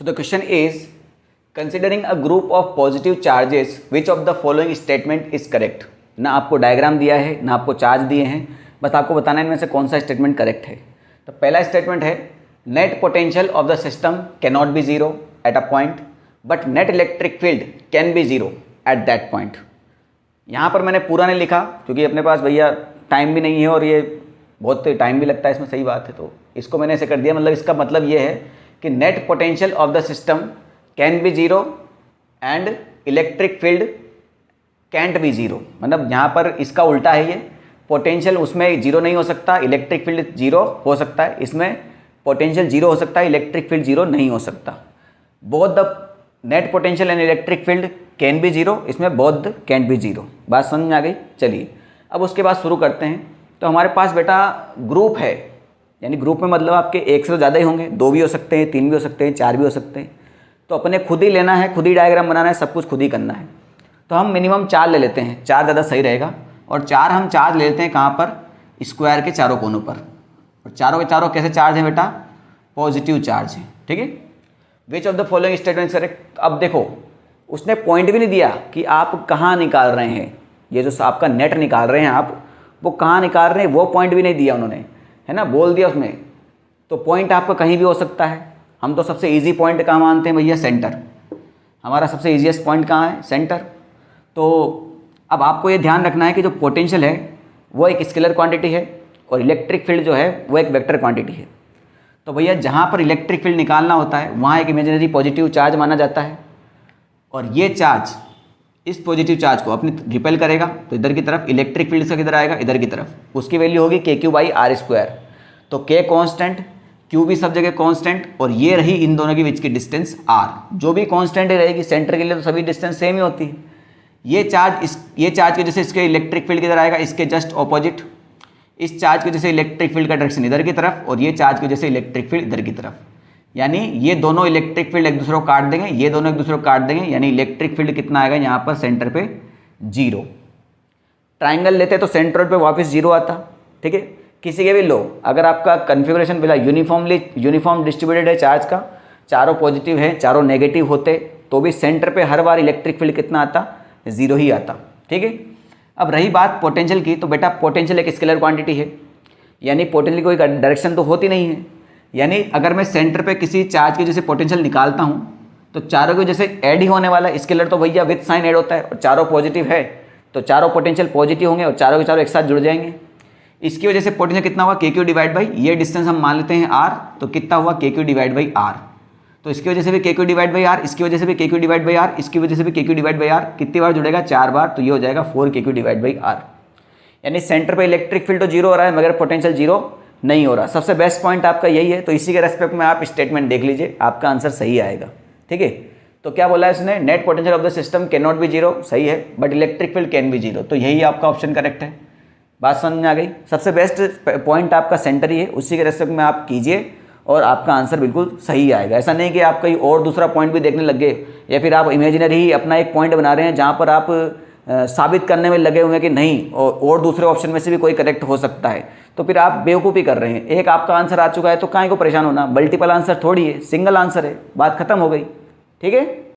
So the question is, considering a group of positive charges, which of the following statement is correct? ना आपको diagram दिया है ना आपको चार्ज दिए हैं, बस आपको बताना है इनमें से कौन सा स्टेटमेंट करेक्ट है। तो पहला स्टेटमेंट है net potential of the system can not be zero at a point but net electric field can be zero at that point. यहाँ पर मैंने पूरा नहीं लिखा क्योंकि अपने पास भैया टाइम भी नहीं है और ये बहुत टाइम भी लगता है इसमें, सही बात है, तो इसको मैंने ऐसे कर दिया। मतलब इसका मतलब ये है कि net potential of the system can be zero and electric field cantt be zero. मतलब यहाँ पर इसका उल्टा है, ये पोटेंशियल उसमें जीरो नहीं हो सकता, इलेक्ट्रिक फील्ड जीरो हो सकता है, इसमें पोटेंशियल जीरो हो सकता है, इलेक्ट्रिक फील्ड जीरो नहीं हो सकता। Both the net potential and electric field can be zero, इसमें both the can't be zero. बात समझ में आ गई? चलिए अब उसके बाद शुरू करते हैं। तो हमारे पास बेटा ग्रुप है, यानी ग्रुप में मतलब आपके एक से तो ज़्यादा ही होंगे, दो भी हो सकते हैं, तीन भी हो सकते हैं, चार भी हो सकते हैं। तो अपने खुद ही लेना है, खुद ही डायग्राम बनाना है, सब कुछ खुद ही करना है। तो हम मिनिमम 4 ले लेते हैं, 4 ज़्यादा सही रहेगा। और 4 हम चार्ज ले लेते हैं कहाँ पर? स्क्वायर के चारों कोनों पर। और चारों के चारों कैसे चार्ज हैं बेटा? पॉजिटिव चार्ज है, ठीक है। Which of the following statement correct? अब देखो उसने पॉइंट भी नहीं दिया कि आप कहाँ निकाल रहे हैं, ये जो आपका नेट निकाल रहे हैं आप, वो कहाँ निकाल रहे हैं वो पॉइंट भी नहीं दिया उन्होंने, है ना, बोल दिया उसमें। तो पॉइंट आपका कहीं भी हो सकता है। हम तो सबसे इजी पॉइंट कहाँ मानते हैं भैया? सेंटर। हमारा सबसे ईजीएस्ट पॉइंट कहाँ है? सेंटर। तो अब आपको ये ध्यान रखना है कि जो पोटेंशियल है वो एक स्केलर क्वांटिटी है और इलेक्ट्रिक फील्ड जो है वो एक वेक्टर क्वांटिटी है। तो भैया जहाँ पर इलेक्ट्रिक फील्ड निकालना होता है वहाँ एक इमेजिनरी पॉजिटिव चार्ज माना जाता है, और ये चार्ज इस पॉजिटिव चार्ज को अपनी रिपेल करेगा, तो इधर की तरफ इलेक्ट्रिक फील्ड से किधर आएगा? इधर की तरफ। उसकी वैल्यू होगी KQ/R²। तो K कांस्टेंट, Q भी सब जगह कांस्टेंट, और ये रही इन दोनों के बीच की डिस्टेंस R, जो भी कांस्टेंट रहेगी। सेंटर के लिए तो सभी डिस्टेंस सेम ही होती है। ये चार्ज की वजह से इसके इलेक्ट्रिक फील्ड किधर आएगा? इसके जस्ट ऑपोजिट। इस चार्ज की वजह से इलेक्ट्रिक फील्ड का डायरेक्शन इधर की तरफ, और ये चार्ज की वजह से इलेक्ट्रिक फील्ड इधर की तरफ। यानी ये दोनों इलेक्ट्रिक फील्ड एक दूसरे को काट देंगे, ये दोनों एक दूसरे को काट देंगे, यानी इलेक्ट्रिक फील्ड कितना आएगा यहाँ पर सेंटर पे? 0। ट्राइंगल लेते तो सेंटर पे वापस 0 आता, ठीक है। किसी के भी लो, अगर आपका कन्फिग्रेशन बिला यूनिफॉर्म डिस्ट्रीब्यूटेड है चार्ज का, चारों पॉजिटिव है चारों नेगेटिव होते, तो भी सेंटर पे हर बार इलेक्ट्रिक फील्ड कितना आता? 0 ही आता, ठीक है। अब रही बात पोटेंशियल की, तो बेटा पोटेंशियल एक स्केलर क्वांटिटी है, यानी पोटेंशियल कोई डायरेक्शन तो होती नहीं है। यानी अगर मैं सेंटर पे किसी चार्ज की जैसे पोटेंशियल निकालता हूँ तो चारों की जैसे ऐड ही होने वाला है। स्केलर तो भैया विद साइन ऐड होता है, और चारों पॉजिटिव है तो चारों पोटेंशियल पॉजिटिव होंगे और चारों के चारों एक साथ जुड़ जाएंगे। इसकी वजह से पोटेंशियल कितना हुआ? KQ डिवाइड बाई, ये डिस्टेंस हम मान लेते हैं R, तो कितना हुआ? KQ divide by R। तो इसकी वजह से भी KQ डिवाइड बाई R, इसकी वजह से भी KQ डिवाइड बाई R, इसकी वजह से भी KQ डिवाइड बाई R। कितनी बार जुड़ेगा? 4 बार, तो ये हो जाएगा 4 KQ डिवाइड बाई R। यानी सेंटर पे इलेक्ट्रिक फील्ड तो 0 हो रहा है मगर पोटेंशियल 0 नहीं हो रहा। सबसे बेस्ट पॉइंट आपका यही है। तो इसी के रेस्पेक्ट में आप स्टेटमेंट देख लीजिए, आपका आंसर सही आएगा, ठीक है। तो क्या बोला है इसने? Net potential of the system can not be 0, सही है, but electric field can B 0। तो यही आपका ऑप्शन करेक्ट है। बात समझ में आ गई? सबसे बेस्ट पॉइंट आपका सेंटर ही है, उसी के रेस्पेक्ट में आप कीजिए और आपका आंसर बिल्कुल सही आएगा। ऐसा नहीं कि आप कहीं और दूसरा पॉइंट भी देखने लग गए, या फिर आप इमेजिनरी ही अपना एक पॉइंट बना रहे हैं जहाँ पर आप साबित करने में लगे हुए हैं कि नहीं और दूसरे ऑप्शन में से भी कोई करेक्ट हो सकता है, तो फिर आप बेवकूफ़ी कर रहे हैं। एक आपका आंसर आ चुका है तो काहे को परेशान होना? मल्टीपल आंसर थोड़ी है, सिंगल आंसर है, बात खत्म हो गई, ठीक है।